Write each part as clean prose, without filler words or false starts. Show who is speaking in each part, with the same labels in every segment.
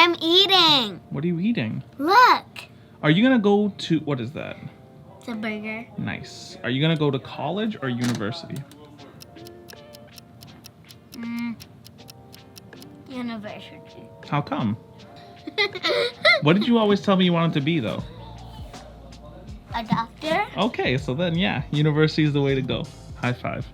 Speaker 1: I'm eating.
Speaker 2: What are you eating?
Speaker 1: Look.
Speaker 2: Are you gonna go to, what is that?
Speaker 1: It's a burger.
Speaker 2: Nice. Are you gonna go to college or university?
Speaker 1: University.
Speaker 2: How come? What did you always tell me you wanted to be though?
Speaker 1: A doctor?
Speaker 2: Okay, so then yeah, university is the way to go. High five.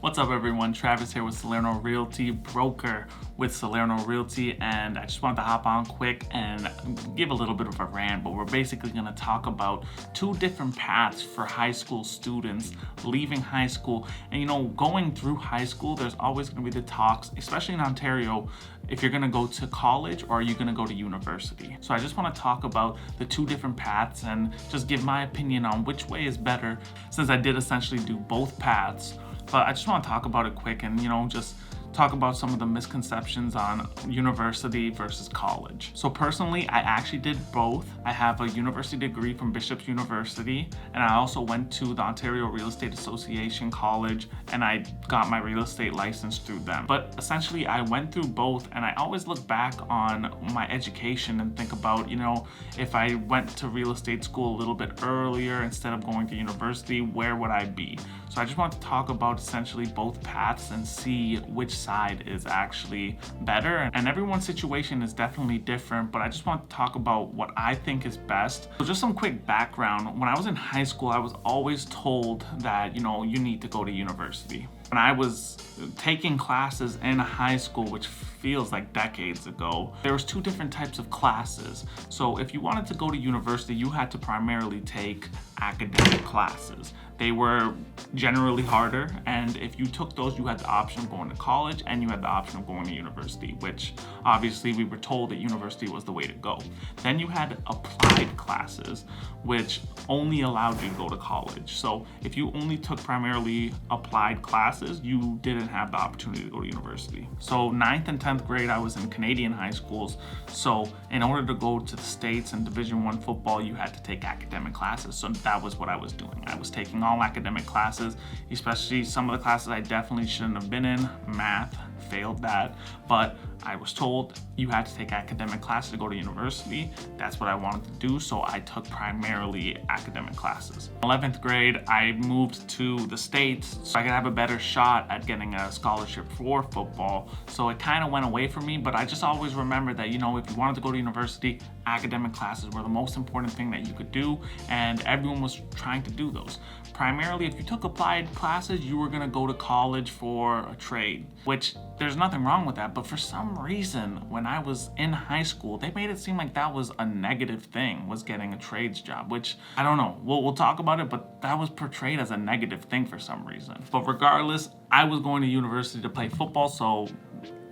Speaker 2: What's up everyone? Travis here with Salerno Realty, broker with Salerno Realty, and I just wanted to hop on quick and give a little bit of a rant, but we're basically going to talk about two different paths for high school students leaving high school. And you know, going through high school, there's always going to be the talks, especially in Ontario, if you're going to go to college or are you going to go to university. So I just want to talk about the two different paths and just give my opinion on which way is better, since I did essentially do both paths. But I just want to talk about it quick and, you know, just talk about some of the misconceptions on university versus college. So personally, I actually did both. I have a university degree from Bishop's University, and I also went to the Ontario Real Estate Association College, and I got my real estate license through them. But essentially, I went through both, and I always look back on my education and think about, you know, if I went to real estate school a little bit earlier instead of going to university, where would I be? So I just want to talk about essentially both paths and see which side is actually better. And everyone's situation is definitely different, but I just want to talk about what I think is best. So just some quick background. When I was in high school, I was always told that, you know, you need to go to university. When I was taking classes in high school, which feels like decades ago, there was two different types of classes. So if you wanted to go to university, you had to primarily take academic classes. They were generally harder, and if you took those, you had the option of going to college and you had the option of going to university, which obviously we were told that university was the way to go. Then you had applied classes, which only allowed you to go to college. So if you only took primarily applied classes, you didn't have the opportunity to go to university. So 9th and 10th grade, I was in Canadian high schools. So in order to go to the States and Division I football, you had to take academic classes. So that was what I was doing. I was taking all academic classes, especially some of the classes I definitely shouldn't have been in. Math, failed that, but I was told you had to take academic classes to go to university. That's what I wanted to do, so I took primarily academic classes. 11th grade, I moved to the States so I could have a better shot at getting a scholarship for football. So it kind of went away from me, but I just always remember that, you know, if you wanted to go to university, academic classes were the most important thing that you could do, and everyone was trying to do those. Primarily, if you took applied classes, you were gonna go to college for a trade, which there's nothing wrong with that, but for some reason, when I was in high school, they made it seem like that was a negative thing, was getting a trades job, which I don't know, we'll talk about it, but that was portrayed as a negative thing for some reason. But regardless, I was going to university to play football, so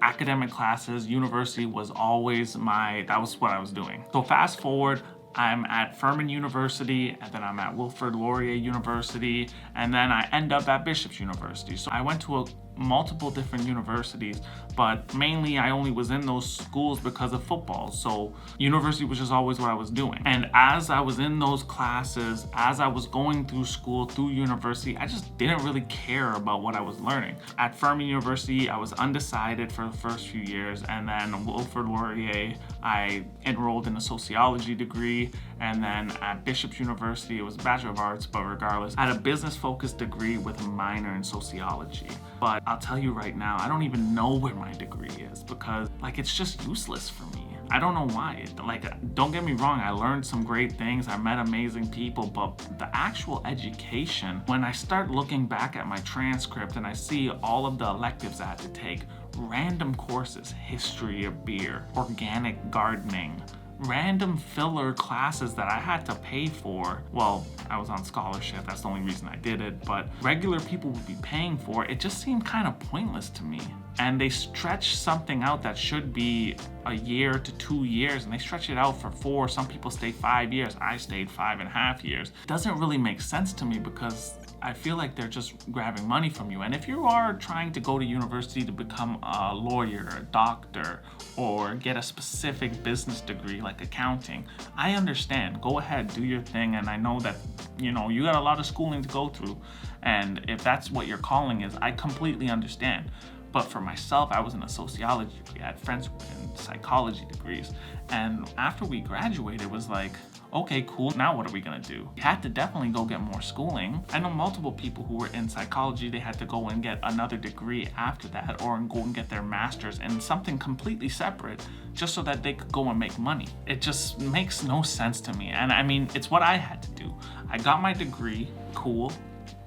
Speaker 2: academic classes, university was always that was what I was doing. So fast forward, I'm at Furman University, and then I'm at Wilfrid Laurier University, and then I end up at Bishop's University. So I went to multiple different universities, but mainly I only was in those schools because of football. So university was just always what I was doing. And as I was in those classes, as I was going through school, through university, I just didn't really care about what I was learning. At Furman University, I was undecided for the first few years, and then Wilfrid Laurier, I enrolled in a sociology degree, and then at Bishop's University, it was a Bachelor of Arts, but regardless, I had a business-focused degree with a minor in sociology. But I'll tell you right now, I don't even know where my degree is because, like, it's just useless for me. I don't know why. Like, don't get me wrong, I learned some great things, I met amazing people, but the actual education, when I start looking back at my transcript and I see all of the electives I had to take, random courses, history of beer, organic gardening, random filler classes that I had to pay for. Well, I was on scholarship, that's the only reason I did it, but regular people would be paying for it. It just seemed kind of pointless to me. And they stretch something out that should be a year to 2 years, and they stretch it out for 4. Some people stay 5 years. I stayed 5.5 years. It doesn't really make sense to me because I feel like they're just grabbing money from you. And if you are trying to go to university to become a lawyer, a doctor, or get a specific business degree like accounting, I understand. Go ahead, do your thing. And I know that, you know, you got a lot of schooling to go through. And if that's what your calling is, I completely understand. But for myself, I was in a sociology degree. I had friends who were in psychology degrees. And after we graduated, it was like, okay, cool. Now what are we gonna do? We had to definitely go get more schooling. I know multiple people who were in psychology, they had to go and get another degree after that or go and get their master's in something completely separate just so that they could go and make money. It just makes no sense to me. And I mean, it's what I had to do. I got my degree, cool,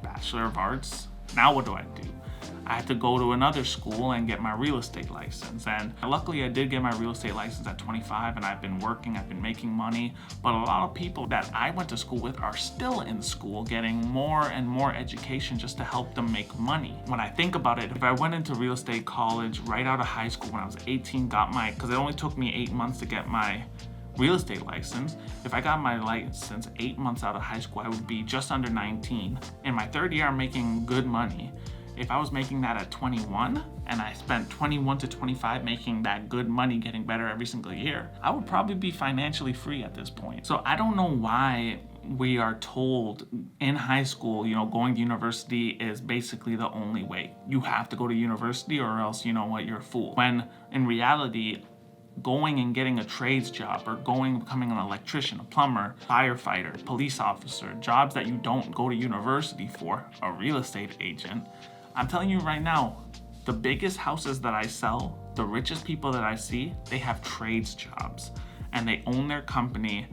Speaker 2: Bachelor of Arts. Now what do I do? I had to go to another school and get my real estate license. And luckily I did get my real estate license at 25 and I've been working, I've been making money. But a lot of people that I went to school with are still in school getting more and more education just to help them make money. When I think about it, if I went into real estate college right out of high school when I was 18, because it only took me 8 months to get my real estate license. If I got my license 8 months out of high school, I would be just under 19. In my third year, I'm making good money. If I was making that at 21 and I spent 21 to 25 making that good money, getting better every single year, I would probably be financially free at this point. So I don't know why we are told in high school, going to university is basically the only way. You have to go to university or else, you're a fool. When in reality, going and getting a trades job or becoming an electrician, a plumber, firefighter, police officer, jobs that you don't go to university for, a real estate agent, I'm telling you right now, the biggest houses that I sell, the richest people that I see, they have trades jobs and they own their company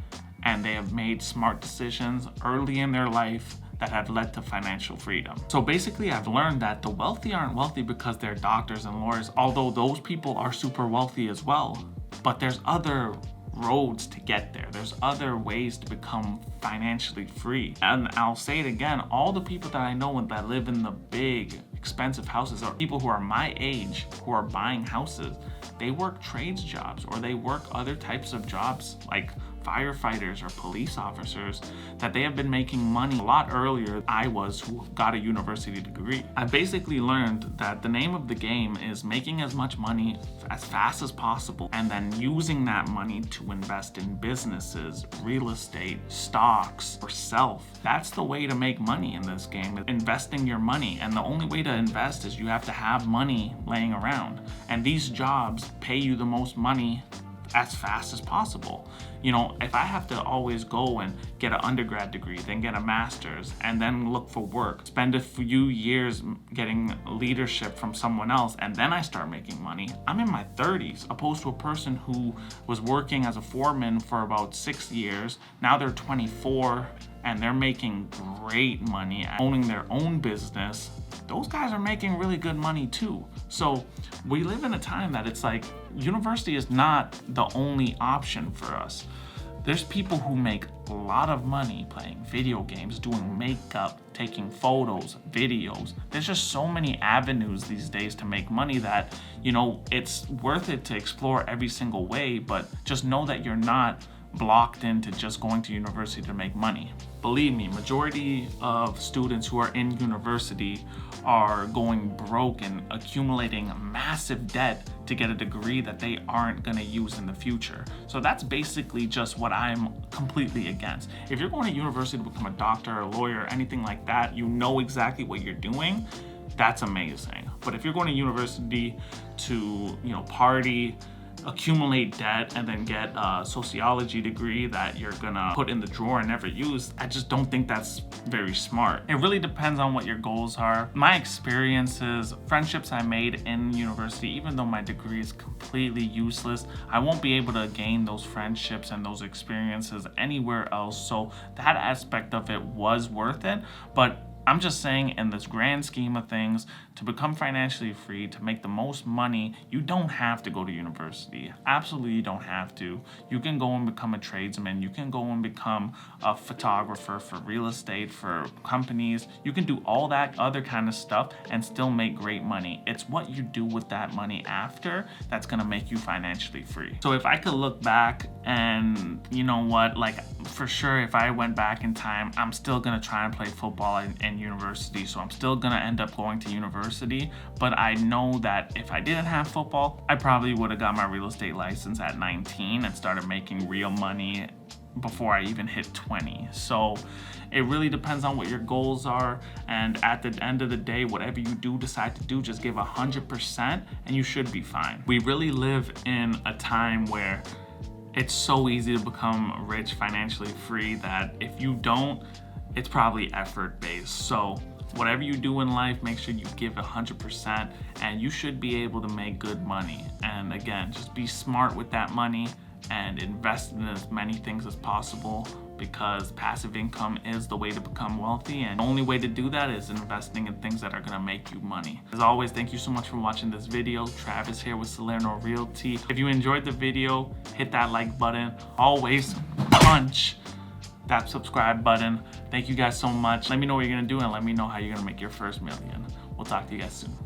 Speaker 2: and they have made smart decisions early in their life that have led to financial freedom. So basically I've learned that the wealthy aren't wealthy because they're doctors and lawyers, although those people are super wealthy as well. But there's other roads to get there. There's other ways to become financially free. And I'll say it again, all the people that I know that live in the big, expensive houses are people who are my age, who are buying houses. They work trades jobs or they work other types of jobs like firefighters or police officers that they have been making money a lot earlier than I was, who got a university degree. I basically learned that the name of the game is making as much money as fast as possible and then using that money to invest in businesses, real estate, stocks, or self. That's the way to make money in this game, investing your money. And the only way to invest is you have to have money laying around. And these jobs pay you the most money as fast as possible. If I have to always go and get an undergrad degree, then get a master's, and then look for work, spend a few years getting leadership from someone else, and then I start making money, I'm in my 30s, opposed to a person who was working as a foreman for about 6 years. Now they're 24 and they're making great money, owning their own business. Those guys are making really good money too. So we live in a time that it's like university is not the only option for us. There's people who make a lot of money playing video games, doing makeup, taking photos, videos. There's just so many avenues these days to make money that, it's worth it to explore every single way, but just know that you're not blocked into just going to university to make money. Believe me, majority of students who are in university are going broke and accumulating massive debt to get a degree that they aren't going to use in the future. So that's basically just what I'm completely against. If you're going to university to become a doctor, a lawyer, anything like that, you know exactly what you're doing, that's amazing. But if you're going to university to, party, accumulate debt, and then get a sociology degree that you're gonna put in the drawer and never use, I just don't think that's very smart. It really depends on what your goals are. My experiences, friendships I made in university, even though my degree is completely useless, I won't be able to gain those friendships and those experiences anywhere else. So that aspect of it was worth it. But I'm just saying, in this grand scheme of things, to become financially free, to make the most money, you don't have to go to university. Absolutely, you don't have to. You can go and become a tradesman. You can go and become a photographer for real estate, for companies. You can do all that other kind of stuff and still make great money. It's what you do with that money after that's gonna make you financially free. So if I could look back and, for sure, if I went back in time, I'm still gonna try and play football in university. So I'm still gonna end up going to university, but I know that if I didn't have football, I probably would have got my real estate license at 19 and started making real money before I even hit 20. So it really depends on what your goals are, and at the end of the day, whatever you do decide to do, just give 100% and you should be fine. We really live in a time where it's so easy to become rich, financially free, that if you don't, it's probably effort based. So whatever you do in life, make sure you give 100% and you should be able to make good money. And again, just be smart with that money and invest in as many things as possible, because passive income is the way to become wealthy, and the only way to do that is investing in things that are gonna make you money. As always, thank you so much for watching this video. Travis here with Salerno Realty. If you enjoyed the video, hit that like button. Always punch that subscribe button. Thank you guys so much. Let me know what you're gonna do and let me know how you're gonna make your first million. We'll talk to you guys soon.